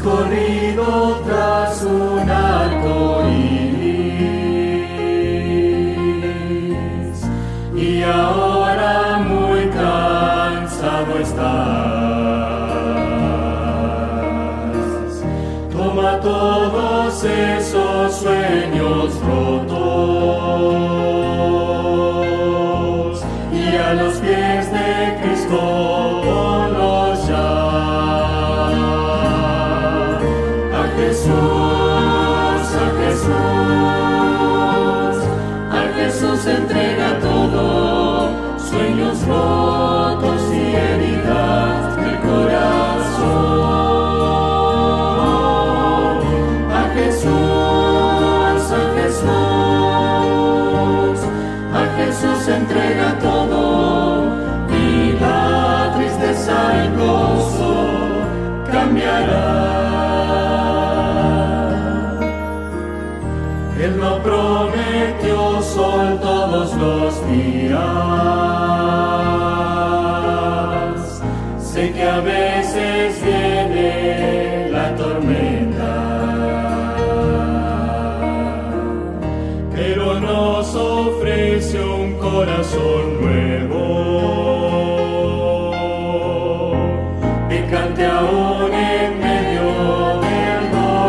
corrido tras un arco iris y ahora muy cansado estás. Toma todos esos sueños rotos y a los pies de Cristo ponlos ya. A Jesús entrega todo, sueños rotos y heridas del corazón. A Jesús entrega todo y la tristeza en gozo cambiará. Él no prometió sol todos los días. Sé que a veces viene la tormenta, pero nos ofrece un corazón nuevo, picante aún en medio del dolor.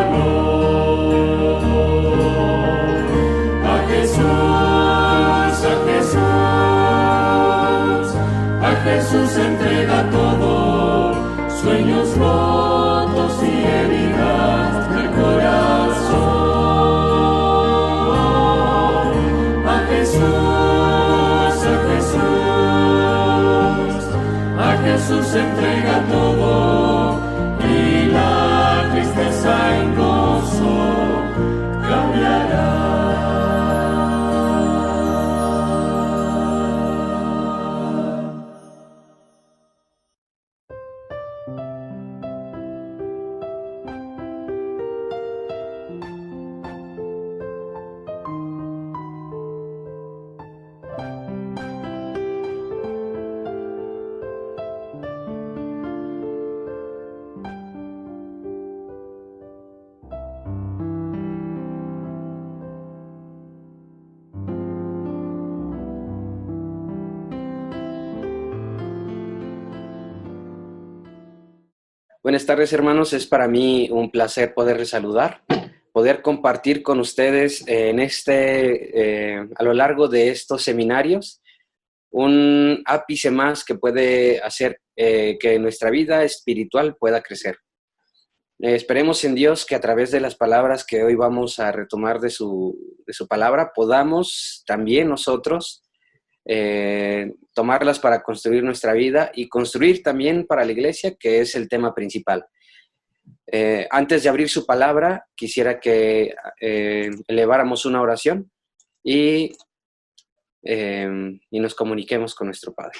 A Jesús entrega todo, sueños rotos y heridas del corazón. A Jesús entrega todo y la tristeza en gozo cambiará. Buenas tardes, hermanos. Es para mí un placer poderles saludar, poder compartir con ustedes a lo largo de estos seminarios, un ápice más que puede hacer que nuestra vida espiritual pueda crecer. Esperemos en Dios que a través de las palabras que hoy vamos a retomar de su palabra, podamos también nosotros tomarlas para construir nuestra vida y construir también para la iglesia, que es el tema principal. Antes de abrir su palabra, quisiera que eleváramos una oración y nos comuniquemos con nuestro Padre.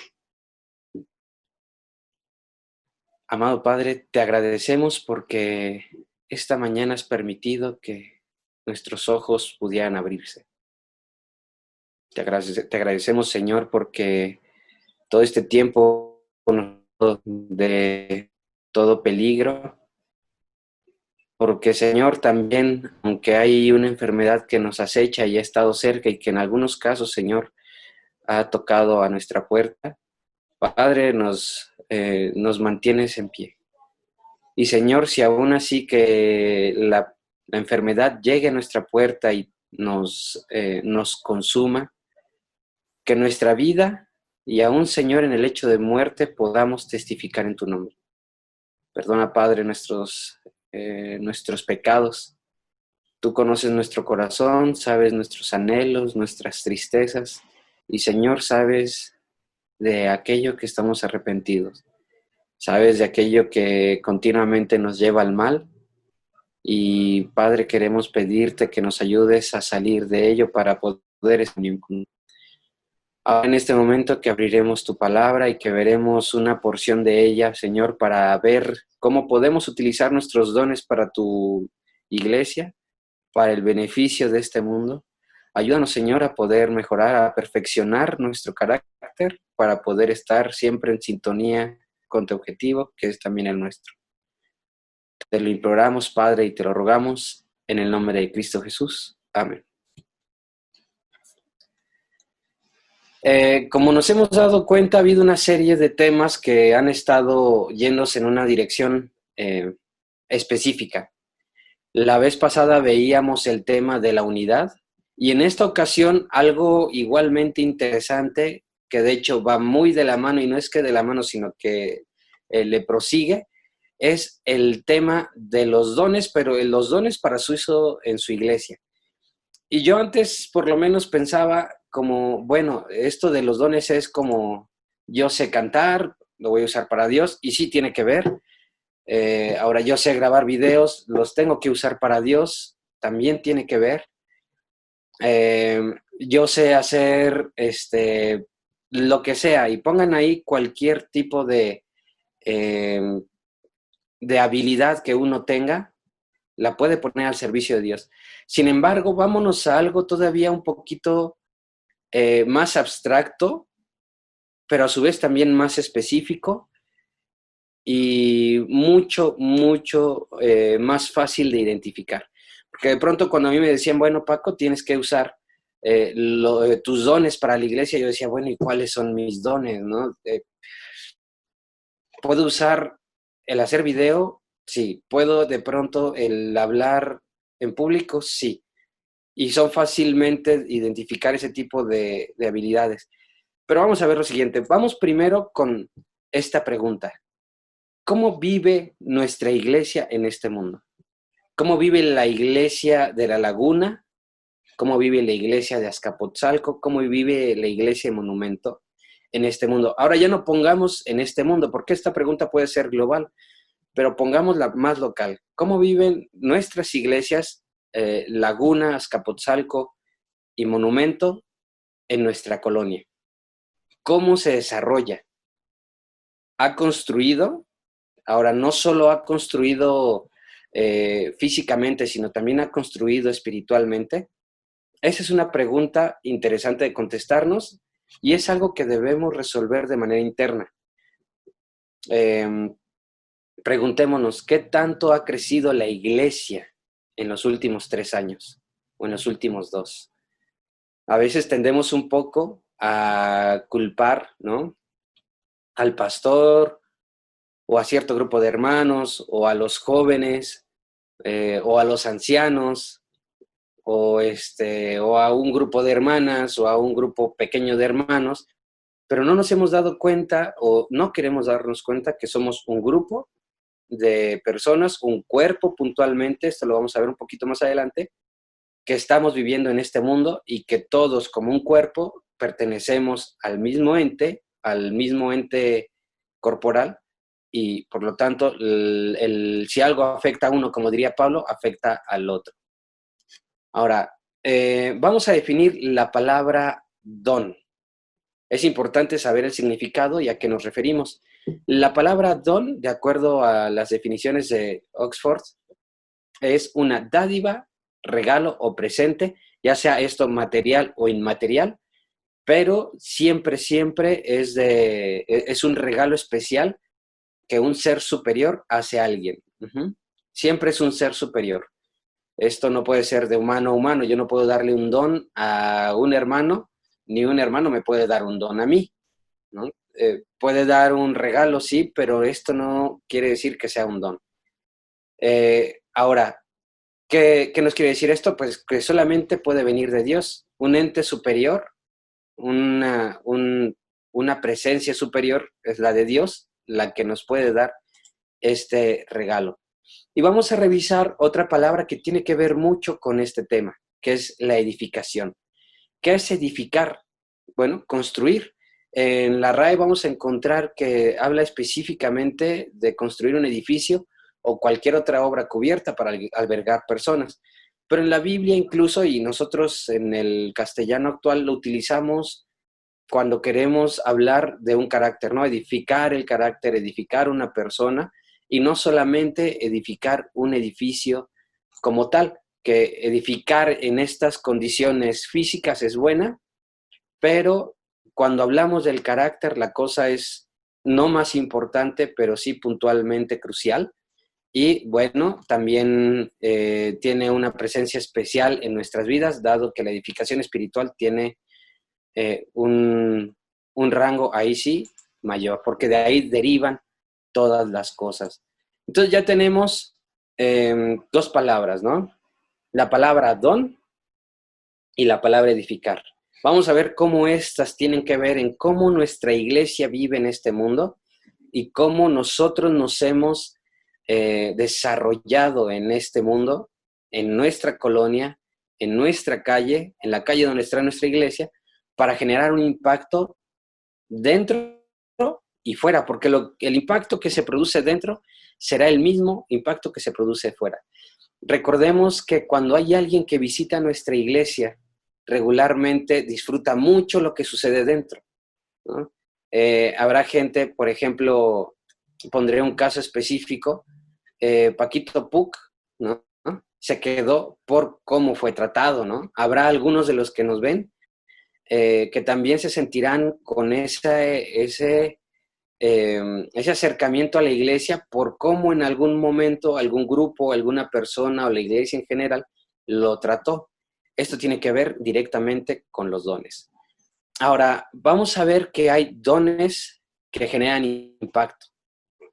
Amado Padre, te agradecemos porque esta mañana has permitido que nuestros ojos pudieran abrirse. Te agradecemos, Señor, porque todo este tiempo de todo peligro, porque, Señor, también, aunque hay una enfermedad que nos acecha y ha estado cerca y que en algunos casos, Señor, ha tocado a nuestra puerta, Padre, nos mantienes en pie. Y, Señor, si aún así que la enfermedad llegue a nuestra puerta y nos consuma, que nuestra vida y aún, Señor, en el hecho de muerte podamos testificar en tu nombre. Perdona, Padre, nuestros pecados. Tú conoces nuestro corazón, sabes nuestros anhelos, nuestras tristezas y, Señor, sabes de aquello que estamos arrepentidos. Sabes de aquello que continuamente nos lleva al mal y, Padre, queremos pedirte que nos ayudes a salir de ello para poder estar en comunión. Ahora en este momento que abriremos tu palabra y que veremos una porción de ella, Señor, para ver cómo podemos utilizar nuestros dones para tu iglesia, para el beneficio de este mundo. Ayúdanos, Señor, a poder mejorar, a perfeccionar nuestro carácter para poder estar siempre en sintonía con tu objetivo, que es también el nuestro. Te lo imploramos, Padre, y te lo rogamos en el nombre de Cristo Jesús. Amén. Como nos hemos dado cuenta, ha habido una serie de temas que han estado yéndose en una dirección específica. La vez pasada veíamos el tema de la unidad y en esta ocasión algo igualmente interesante que de hecho va muy de la mano y no es que de la mano sino que le prosigue, es el tema de los dones, pero los dones para su uso en su iglesia. Y yo antes por lo menos pensaba como, bueno, esto de los dones es como yo sé cantar, lo voy a usar para Dios y sí tiene que ver. Ahora yo sé grabar videos, los tengo que usar para Dios, también tiene que ver. Yo sé hacer lo que sea y pongan ahí cualquier tipo de habilidad que uno tenga, la puede poner al servicio de Dios. Sin embargo, vámonos a algo todavía un poquito más abstracto, pero a su vez también más específico y mucho más fácil de identificar. Porque de pronto cuando a mí me decían, bueno, Paco, tienes que usar tus dones para la iglesia, yo decía, bueno, ¿y cuáles son mis dones? ¿No? ¿Puedo usar el hacer video? Sí. ¿Puedo de pronto el hablar en público? Sí. Y son fácilmente identificar ese tipo de habilidades. Pero vamos a ver lo siguiente. Vamos primero con esta pregunta. ¿Cómo vive nuestra iglesia en este mundo? ¿Cómo vive la iglesia de La Laguna? ¿Cómo vive la iglesia de Azcapotzalco? ¿Cómo vive la iglesia de Monumento en este mundo? Ahora ya no pongamos en este mundo, porque esta pregunta puede ser global, pero pongámosla más local. ¿Cómo viven nuestras iglesias, Laguna, Azcapotzalco y Monumento en nuestra colonia? ¿Cómo se desarrolla? ¿Ha construido? Ahora, no solo ha construido físicamente, sino también ha construido espiritualmente. Esa es una pregunta interesante de contestarnos y es algo que debemos resolver de manera interna. Preguntémonos, ¿qué tanto ha crecido la iglesia en los últimos 3 años o en los últimos 2? A veces tendemos un poco a culpar, ¿no?, al pastor o a cierto grupo de hermanos o a los jóvenes o a los ancianos o a un grupo de hermanas o a un grupo pequeño de hermanos, pero no nos hemos dado cuenta o no queremos darnos cuenta que somos un grupo de personas, un cuerpo puntualmente, esto lo vamos a ver un poquito más adelante, que estamos viviendo en este mundo y que todos como un cuerpo pertenecemos al mismo ente corporal y por lo tanto si algo afecta a uno, como diría Pablo, afecta al otro. Ahora, vamos a definir la palabra don. Es importante saber el significado y a qué nos referimos. La palabra don, de acuerdo a las definiciones de Oxford, es una dádiva, regalo o presente, ya sea esto material o inmaterial, pero siempre es un regalo especial que un ser superior hace a alguien. Siempre es un ser superior. Esto no puede ser de humano a humano. Yo no puedo darle un don a un hermano, ni un hermano me puede dar un don a mí, ¿no? Puede dar un regalo, sí, pero esto no quiere decir que sea un don. Ahora, ¿qué nos quiere decir esto? Pues que solamente puede venir de Dios, un ente superior, una presencia superior, es la de Dios, la que nos puede dar este regalo. Y vamos a revisar otra palabra que tiene que ver mucho con este tema, que es la edificación. ¿Qué es edificar? Bueno, construir. En la RAE vamos a encontrar que habla específicamente de construir un edificio o cualquier otra obra cubierta para albergar personas. Pero en la Biblia incluso, y nosotros en el castellano actual lo utilizamos cuando queremos hablar de un carácter, ¿no? Edificar el carácter, edificar una persona, y no solamente edificar un edificio como tal, que edificar en estas condiciones físicas es buena, pero cuando hablamos del carácter, la cosa es no más importante, pero sí puntualmente crucial, Y bueno, también tiene una presencia especial en nuestras vidas, dado que la edificación espiritual tiene un rango ahí sí mayor, porque de ahí derivan todas las cosas. Entonces ya tenemos dos palabras, ¿no? La palabra don y la palabra edificar. Vamos a ver cómo estas tienen que ver en cómo nuestra iglesia vive en este mundo y cómo nosotros nos hemos desarrollado en este mundo, en nuestra colonia, en nuestra calle, en la calle donde está nuestra iglesia, para generar un impacto dentro y fuera, porque el impacto que se produce dentro será el mismo impacto que se produce fuera. Recordemos que cuando hay alguien que visita nuestra iglesia, regularmente disfruta mucho lo que sucede dentro, ¿no? Habrá gente, por ejemplo, pondré un caso específico, Paquito Puc, ¿no? Se quedó por cómo fue tratado, ¿no? Habrá algunos de los que nos ven que también se sentirán con ese acercamiento a la iglesia por cómo en algún momento algún grupo, alguna persona o la iglesia en general lo trató. Esto tiene que ver directamente con los dones. Ahora, vamos a ver que hay dones que generan impacto,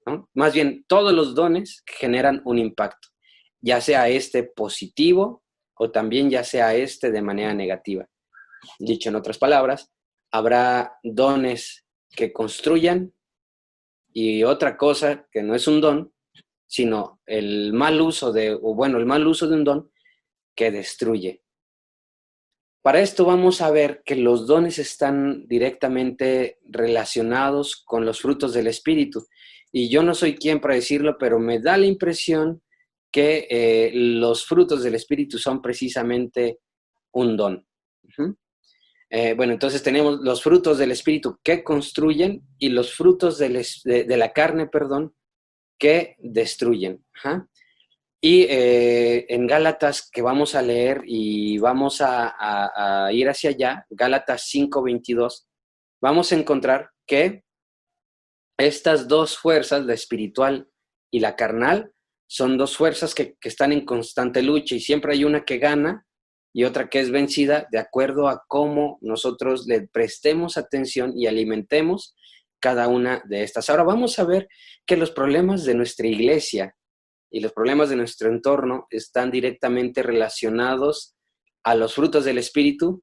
¿no? Más bien, todos los dones generan un impacto, ya sea este positivo o también ya sea este de manera negativa. Dicho en otras palabras, habrá dones que construyan y otra cosa que no es un don, sino el mal uso de un don que destruye. Para esto vamos a ver que los dones están directamente relacionados con los frutos del Espíritu. Y yo no soy quien para decirlo, pero me da la impresión que los frutos del Espíritu son precisamente un don. Bueno, entonces tenemos los frutos del Espíritu que construyen y los frutos de la carne, perdón, que destruyen. Ajá. Y en Gálatas, que vamos a leer y vamos a ir hacia allá, Gálatas 5:22, vamos a encontrar que estas dos fuerzas, la espiritual y la carnal, son dos fuerzas que están en constante lucha y siempre hay una que gana y otra que es vencida de acuerdo a cómo nosotros le prestemos atención y alimentemos cada una de estas. Ahora vamos a ver que los problemas de nuestra iglesia y los problemas de nuestro entorno están directamente relacionados a los frutos del Espíritu,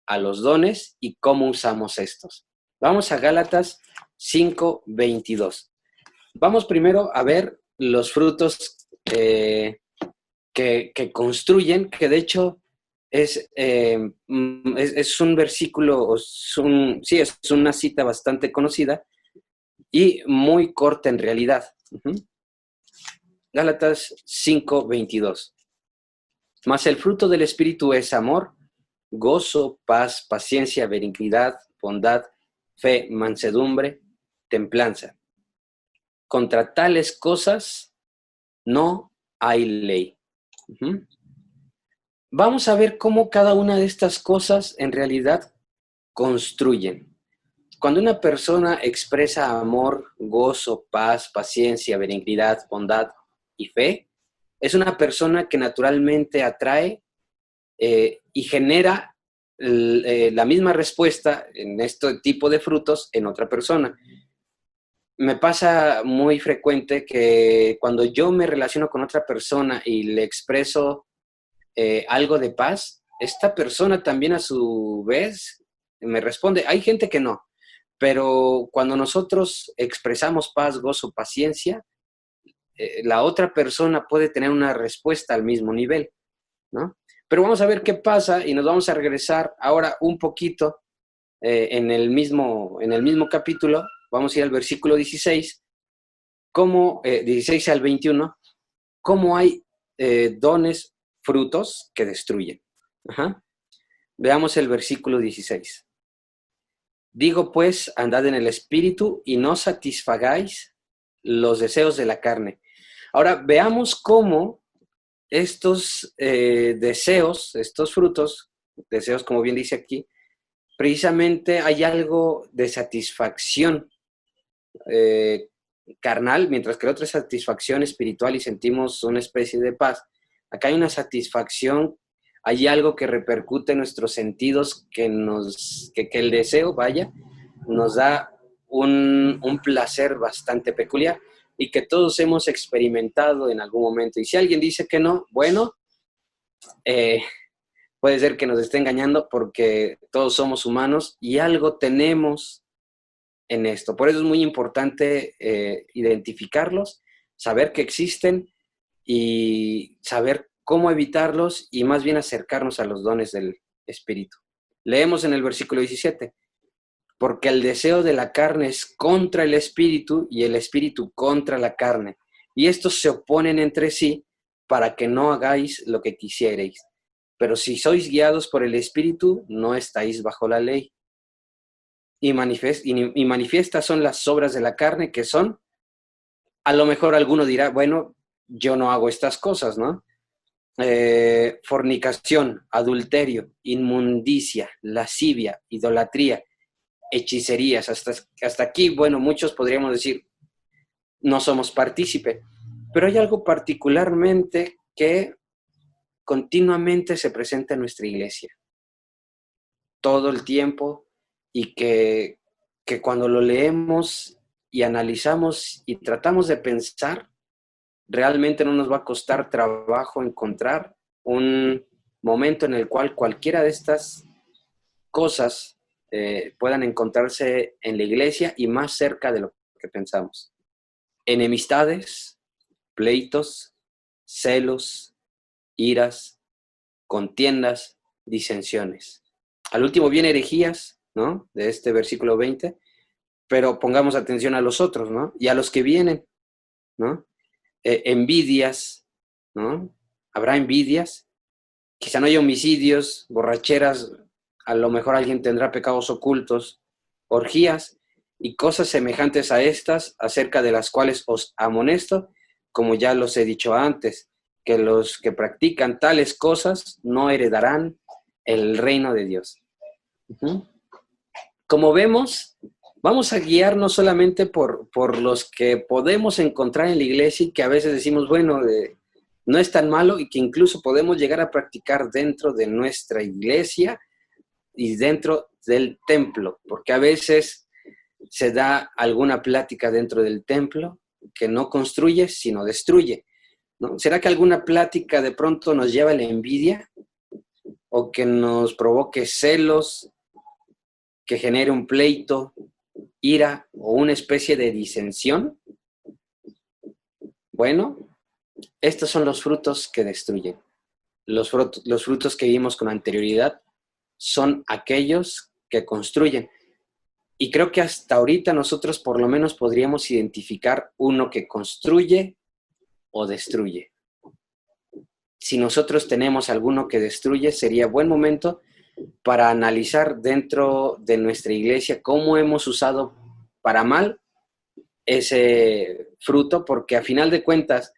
a los dones y cómo usamos estos. Vamos a Gálatas 5:22. Vamos primero a ver los frutos que construyen, que de hecho es un versículo, es una cita bastante conocida y muy corta en realidad. Gálatas 5:22. Mas el fruto del Espíritu es amor, gozo, paz, paciencia, benignidad, bondad, fe, mansedumbre, templanza. Contra tales cosas no hay ley. Vamos a ver cómo cada una de estas cosas en realidad construyen. Cuando una persona expresa amor, gozo, paz, paciencia, benignidad, bondad y fe, es una persona que naturalmente atrae y genera la misma respuesta en este tipo de frutos en otra persona. Me pasa muy frecuente que cuando yo me relaciono con otra persona y le expreso algo de paz, esta persona también a su vez me responde. Hay gente que no, pero cuando nosotros expresamos paz, gozo, paciencia, la otra persona puede tener una respuesta al mismo nivel, ¿no? Pero vamos a ver qué pasa y nos vamos a regresar ahora un poquito en el mismo capítulo. Vamos a ir al versículo 16, 16 al 21, cómo hay dones, frutos que destruyen. Ajá. Veamos el versículo 16. Digo pues, andad en el espíritu y no satisfagáis los deseos de la carne. Ahora veamos cómo estos deseos, estos frutos, deseos como bien dice aquí, precisamente hay algo de satisfacción carnal, mientras que la otra es satisfacción espiritual y sentimos una especie de paz. Acá hay una satisfacción, hay algo que repercute en nuestros sentidos, que el deseo, vaya, nos da un placer bastante peculiar y que todos hemos experimentado en algún momento. Y si alguien dice que no, bueno, puede ser que nos esté engañando porque todos somos humanos y algo tenemos en esto. Por eso es muy importante identificarlos, saber que existen y saber cómo evitarlos y más bien acercarnos a los dones del Espíritu. Leemos en el versículo 17, porque el deseo de la carne es contra el Espíritu y el Espíritu contra la carne. Y estos se oponen entre sí para que no hagáis lo que quisierais. Pero si sois guiados por el Espíritu, no estáis bajo la ley. Y manifiestas son las obras de la carne, que son, a lo mejor alguno dirá, bueno, yo no hago estas cosas, ¿no? Fornicación, adulterio, inmundicia, lascivia, idolatría, hechicerías. Hasta aquí, bueno, muchos podríamos decir, no somos partícipe, pero hay algo particularmente que continuamente se presenta en nuestra iglesia, todo el tiempo, y que cuando lo leemos y analizamos y tratamos de pensar, realmente no nos va a costar trabajo encontrar un momento en el cual cualquiera de estas cosas puedan encontrarse en la iglesia y más cerca de lo que pensamos. Enemistades, pleitos, celos, iras, contiendas, disensiones. Al último viene herejías, ¿no? De este versículo 20, pero pongamos atención a los otros, ¿no? Y a los que vienen, ¿no? Envidias, ¿no? Habrá envidias, quizá no haya homicidios, borracheras, a lo mejor alguien tendrá pecados ocultos, orgías y cosas semejantes a estas, acerca de las cuales os amonesto, como ya los he dicho antes, que los que practican tales cosas no heredarán el reino de Dios. Como vemos, vamos a guiarnos solamente por los que podemos encontrar en la iglesia y que a veces decimos, bueno, no es tan malo y que incluso podemos llegar a practicar dentro de nuestra iglesia y dentro del templo, porque a veces se da alguna plática dentro del templo que no construye, sino destruye, ¿no? ¿Será que alguna plática de pronto nos lleva a la envidia o que nos provoque celos, que genere un pleito, ira o una especie de disensión? Bueno, estos son los frutos que destruyen. Los frutos que vimos con anterioridad son aquellos que construyen. Y creo que hasta ahorita nosotros por lo menos podríamos identificar uno que construye o destruye. Si nosotros tenemos alguno que destruye, sería buen momento para analizar dentro de nuestra iglesia cómo hemos usado para mal ese fruto, porque a final de cuentas,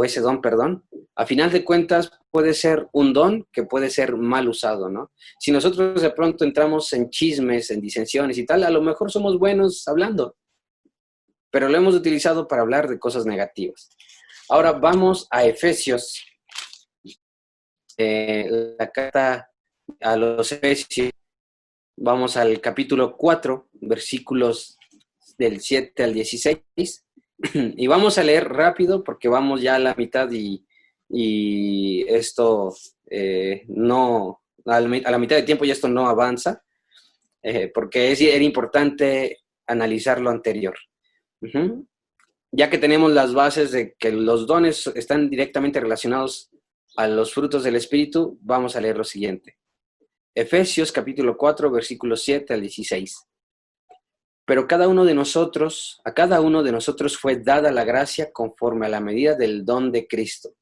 ese don, perdón, a final de cuentas puede ser un don que puede ser mal usado, ¿no? Si nosotros de pronto entramos en chismes, en disensiones y tal, a lo mejor somos buenos hablando, pero lo hemos utilizado para hablar de cosas negativas. Ahora vamos a Efesios, la carta a los Efesios, vamos al capítulo 4, versículos del 7 al 16, y vamos a leer rápido porque vamos ya a la mitad y esto no, a la mitad de tiempo y esto no avanza, porque era importante analizar lo anterior. Ya que tenemos las bases de que los dones están directamente relacionados a los frutos del Espíritu, vamos a leer lo siguiente. Efesios capítulo 4, versículos 7 al 16. Pero a cada uno de nosotros fue dada la gracia conforme a la medida del don de Cristo.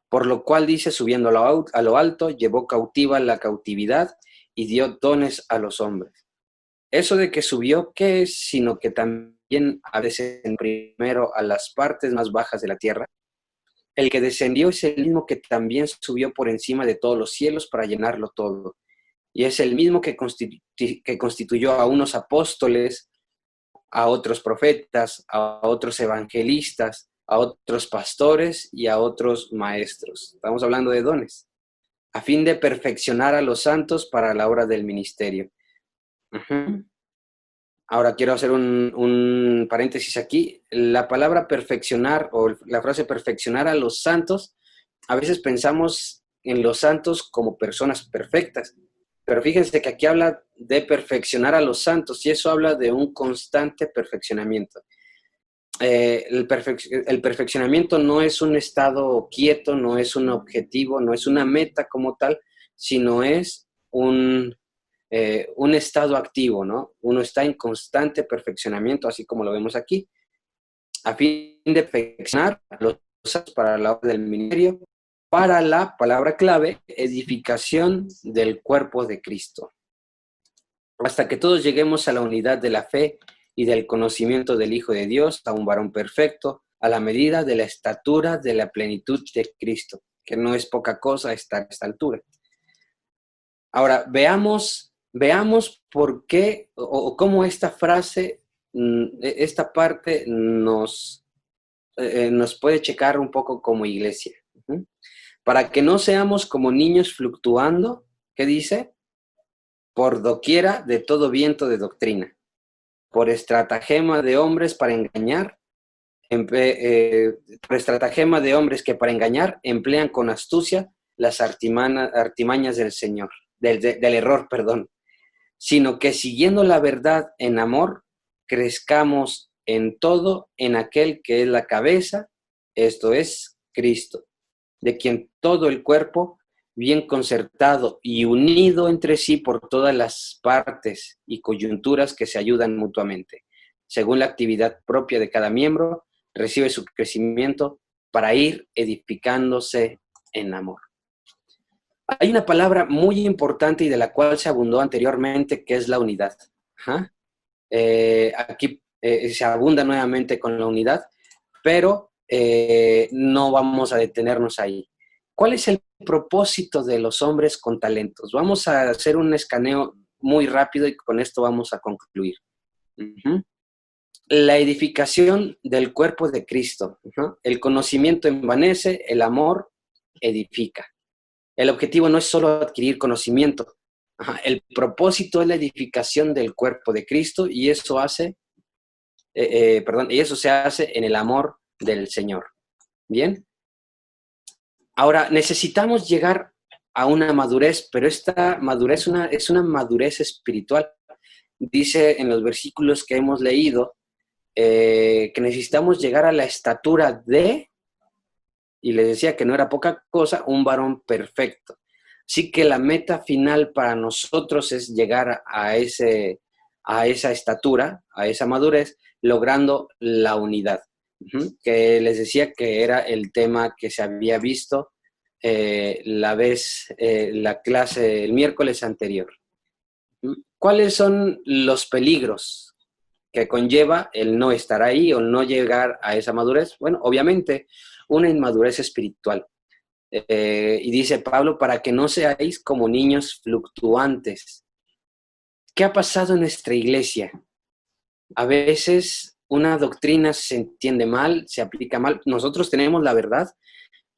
Por lo cual dice, subiendo a lo alto, llevó cautiva la cautividad y dio dones a los hombres. Eso de que subió, ¿qué es? Sino que también ha descendido primero a las partes más bajas de la tierra. El que descendió es el mismo que también subió por encima de todos los cielos para llenarlo todo. Y es el mismo que constituyó a unos apóstoles, a otros profetas, a otros evangelistas, a otros pastores y a otros maestros. Estamos hablando de dones, a fin de perfeccionar a los santos para la obra del ministerio. Ahora quiero hacer un paréntesis aquí. La palabra perfeccionar o la frase perfeccionar a los santos, a veces pensamos en los santos como personas perfectas, pero fíjense que aquí habla de perfeccionar a los santos y eso habla de un constante perfeccionamiento. El perfeccionamiento no es un estado quieto, no es un objetivo, no es una meta como tal, sino es un estado activo, ¿no? Uno está en constante perfeccionamiento, así como lo vemos aquí, a fin de perfeccionar los santos para la obra del ministerio, para la palabra clave, edificación del cuerpo de Cristo, hasta que todos lleguemos a la unidad de la fe y del conocimiento del Hijo de Dios, a un varón perfecto, a la medida de la estatura de la plenitud de Cristo, que no es poca cosa estar a esta altura. Ahora, veamos por qué o cómo esta frase, esta parte nos puede checar un poco como iglesia. Para que no seamos como niños fluctuando, ¿qué dice? Por doquiera de todo viento de doctrina, por estratagema de hombres para engañar, por estratagema de hombres que para engañar emplean con astucia las artimañas del Señor, del error, perdón, sino que siguiendo la verdad en amor, crezcamos en todo en aquel que es la cabeza, esto es Cristo, de quien todo el cuerpo, bien concertado y unido entre sí por todas las partes y coyunturas que se ayudan mutuamente, según la actividad propia de cada miembro, recibe su crecimiento para ir edificándose en amor. Hay una palabra muy importante y de la cual se abundó anteriormente, que es la unidad. Aquí se abunda nuevamente con la unidad, pero no vamos a detenernos ahí. ¿Cuál es el propósito de los hombres con talentos? Vamos a hacer un escaneo muy rápido y con esto vamos a concluir. La edificación del cuerpo de Cristo. El conocimiento envanece, el amor edifica. El objetivo no es solo adquirir conocimiento. El propósito es la edificación del cuerpo de Cristo y eso y eso se hace en el amor del Señor. ¿Bien? Ahora, necesitamos llegar a una madurez, pero esta madurez es una madurez espiritual. Dice en los versículos que hemos leído que necesitamos llegar a la estatura de, y les decía que no era poca cosa, un varón perfecto. Así que la meta final para nosotros es llegar a esa estatura, a esa madurez, logrando la unidad. Que les decía que era el tema que se había visto la clase el miércoles anterior. ¿Cuáles son los peligros que conlleva el no estar ahí o no llegar a esa madurez? Bueno, obviamente, una inmadurez espiritual. Y dice Pablo, para que no seáis como niños fluctuantes. ¿Qué ha pasado en nuestra iglesia? A veces una doctrina se entiende mal, se aplica mal. Nosotros tenemos la verdad,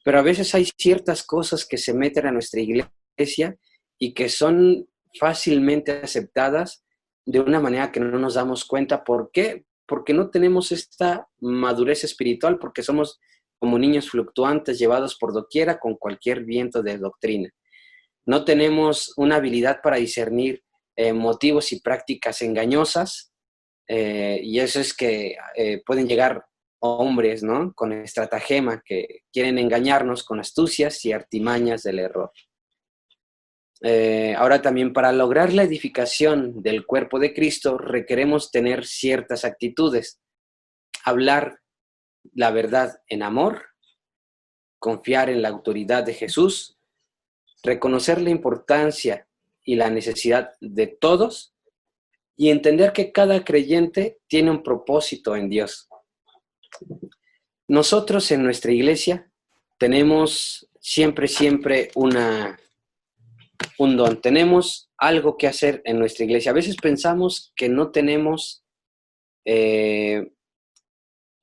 pero a veces hay ciertas cosas que se meten a nuestra iglesia y que son fácilmente aceptadas de una manera que no nos damos cuenta. ¿Por qué? Porque no tenemos esta madurez espiritual, porque somos como niños fluctuantes llevados por doquiera con cualquier viento de doctrina. No tenemos una habilidad para discernir motivos y prácticas engañosas, y eso es que pueden llegar hombres, ¿no?, con estratagema que quieren engañarnos con astucias y artimañas del error. Ahora también, para lograr la edificación del cuerpo de Cristo, requeremos tener ciertas actitudes. Hablar la verdad en amor, confiar en la autoridad de Jesús, reconocer la importancia y la necesidad de todos y entender que cada creyente tiene un propósito en Dios. Nosotros en nuestra iglesia tenemos siempre un don, tenemos algo que hacer en nuestra iglesia. A veces pensamos que no tenemos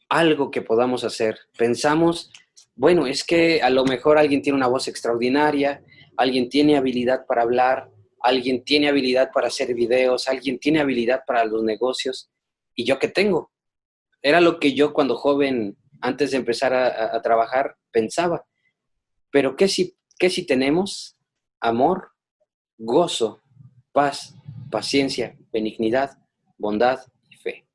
algo que podamos hacer. Pensamos, bueno, es que a lo mejor alguien tiene una voz extraordinaria, alguien tiene habilidad para hablar, alguien tiene habilidad para hacer videos, alguien tiene habilidad para los negocios. ¿Y yo qué tengo? Era lo que yo cuando joven, antes de empezar a trabajar, pensaba. Pero qué si tenemos amor, gozo, paz, paciencia, benignidad, bondad y fe?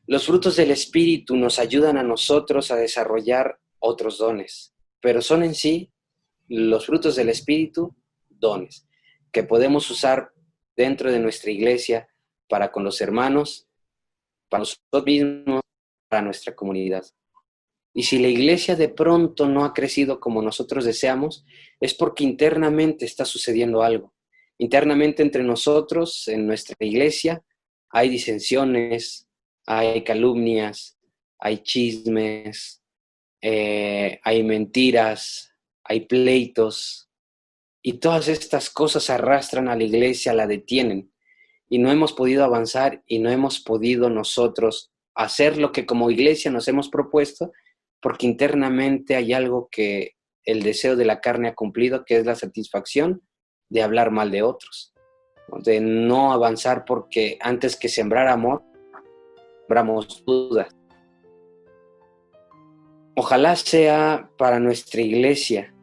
Los frutos del Espíritu nos ayudan a nosotros a desarrollar otros dones, pero son en sí los frutos del Espíritu dones que podemos usar dentro de nuestra iglesia para con los hermanos, para nosotros mismos, para nuestra comunidad. Y si la iglesia de pronto no ha crecido como nosotros deseamos, es porque internamente está sucediendo algo. Internamente entre nosotros, en nuestra iglesia, hay disensiones, hay calumnias, hay chismes, hay mentiras, hay pleitos, y todas estas cosas arrastran a la iglesia, la detienen, y no hemos podido avanzar y no hemos podido nosotros hacer lo que como iglesia nos hemos propuesto, porque internamente hay algo que el deseo de la carne ha cumplido, que es la satisfacción de hablar mal de otros, de no avanzar, porque antes que sembrar amor, sembramos dudas. Ojalá sea para nuestra iglesia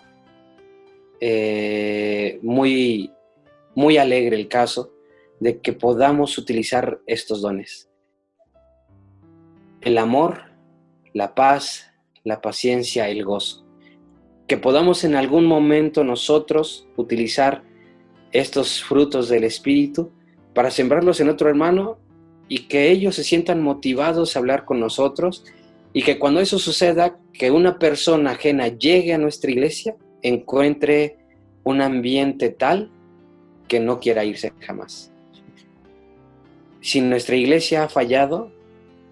muy, muy alegre el caso de que podamos utilizar estos dones. El amor, la paz, la paciencia, el gozo. Que podamos en algún momento nosotros utilizar estos frutos del Espíritu para sembrarlos en otro hermano y que ellos se sientan motivados a hablar con nosotros, y que cuando eso suceda, que una persona ajena llegue a nuestra iglesia, encuentre un ambiente tal que no quiera irse jamás. Si nuestra iglesia ha fallado,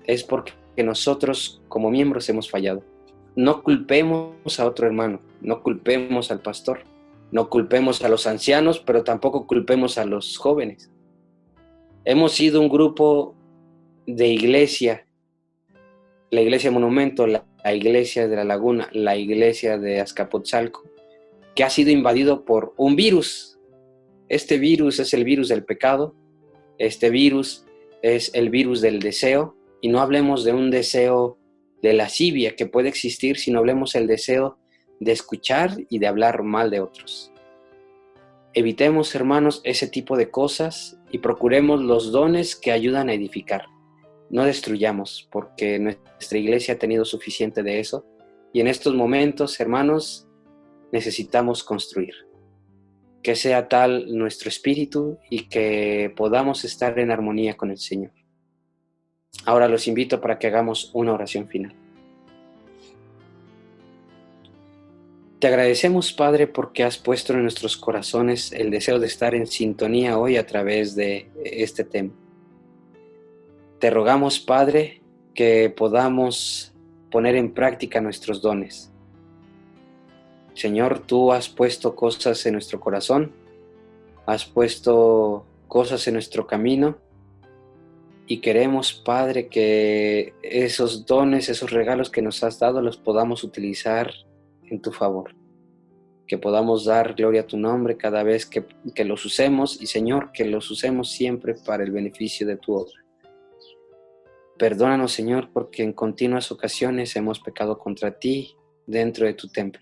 es porque nosotros como miembros hemos fallado. No culpemos a otro hermano, no culpemos al pastor, no culpemos a los ancianos, pero tampoco culpemos a los jóvenes. Hemos sido un grupo de iglesia, la iglesia Monumento, la iglesia de la Laguna, la iglesia de Azcapotzalco, que ha sido invadido por un virus. Este virus es el virus del pecado, este virus es el virus del deseo, y no hablemos de un deseo de lascivia que puede existir, sino hablemos del deseo de escuchar y de hablar mal de otros. Evitemos, hermanos, ese tipo de cosas y procuremos los dones que ayudan a edificar. No destruyamos, porque nuestra iglesia ha tenido suficiente de eso, y en estos momentos, hermanos, necesitamos construir. Que sea tal nuestro espíritu y que podamos estar en armonía con el Señor. Ahora los invito para que hagamos una oración final. Te agradecemos, Padre, porque has puesto en nuestros corazones el deseo de estar en sintonía hoy a través de este tema. Te rogamos, Padre, que podamos poner en práctica nuestros dones. Señor, tú has puesto cosas en nuestro corazón, has puesto cosas en nuestro camino, y queremos, Padre, que esos dones, esos regalos que nos has dado, los podamos utilizar en tu favor. Que podamos dar gloria a tu nombre cada vez que los usemos, y Señor, que los usemos siempre para el beneficio de tu obra. Perdónanos, Señor, porque en continuas ocasiones hemos pecado contra ti dentro de tu templo,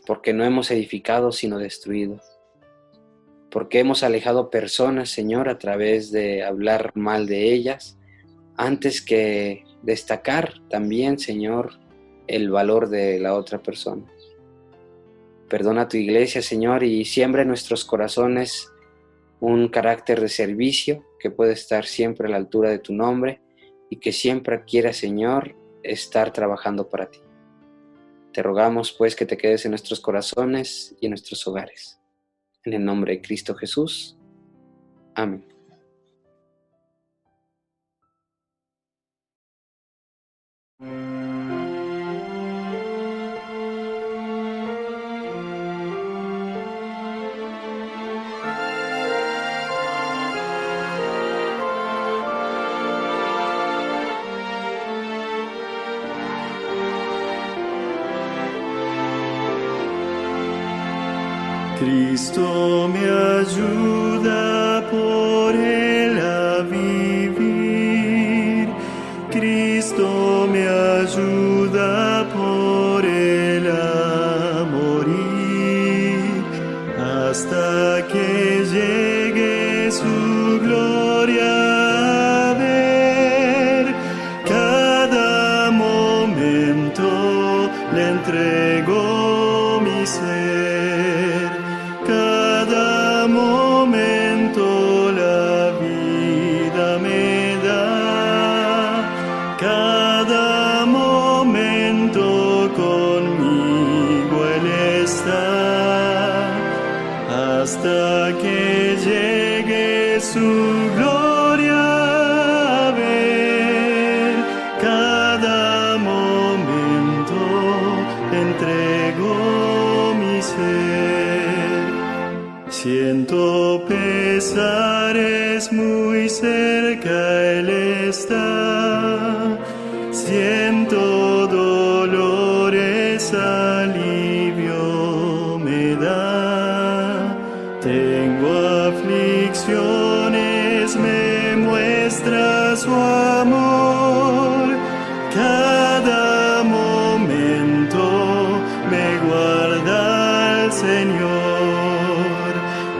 porque no hemos edificado sino destruido, porque hemos alejado personas, Señor, a través de hablar mal de ellas, antes que destacar también, Señor, el valor de la otra persona. Perdona a tu iglesia, Señor, y siembra en nuestros corazones un carácter de servicio que puede estar siempre a la altura de tu nombre y que siempre quiera, Señor, estar trabajando para ti. Te rogamos, pues, que te quedes en nuestros corazones y en nuestros hogares. En el nombre de Cristo Jesús. Amén. Cristo me ayuda por Él a vivir. Cristo me ayuda por Él a morir. Hasta que llegue su gloria a ver. Cada momento le entrego mi ser. Cada momento la vida me da. Cada momento conmigo Él está. Hasta que llegue su gloria a ver. Cada momento le entrego mi ser. Siento pesares, muy cerca Él está. Siento dolores, alivio me da. Tengo aflicciones, me muestra su amor. Cada momento me guarda el Señor.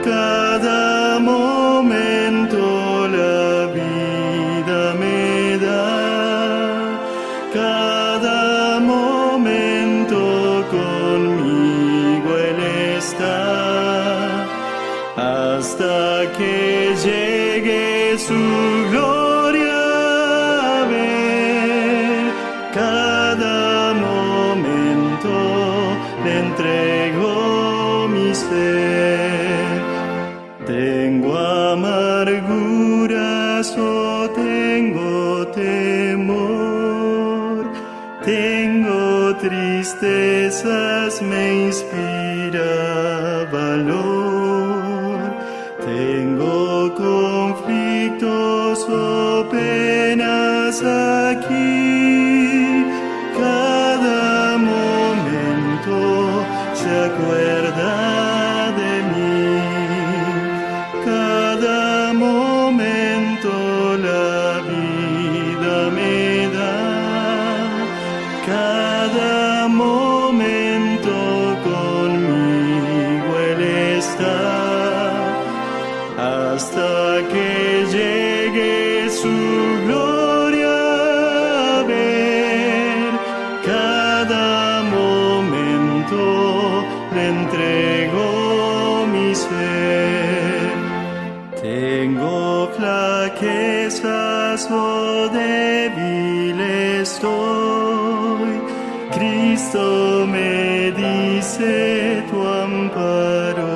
Cada momento la vida me da. Cada momento conmigo Él está. Hasta que llegue su gloria a ver. Cada momento le entrego mi ser. Tengo amarguras o tengo temor. Tengo tristezas, me inspira valor. Tengo conflictos o penas aquí. Cada momento se acuerda de mí. Cada momento la vida me da. Cada momento conmigo Él está. Hasta que llegue su gloria a ver. Cada momento le entrego mi ser. Tengo flaquezas o débil estoy. Cristo me dice tu amparo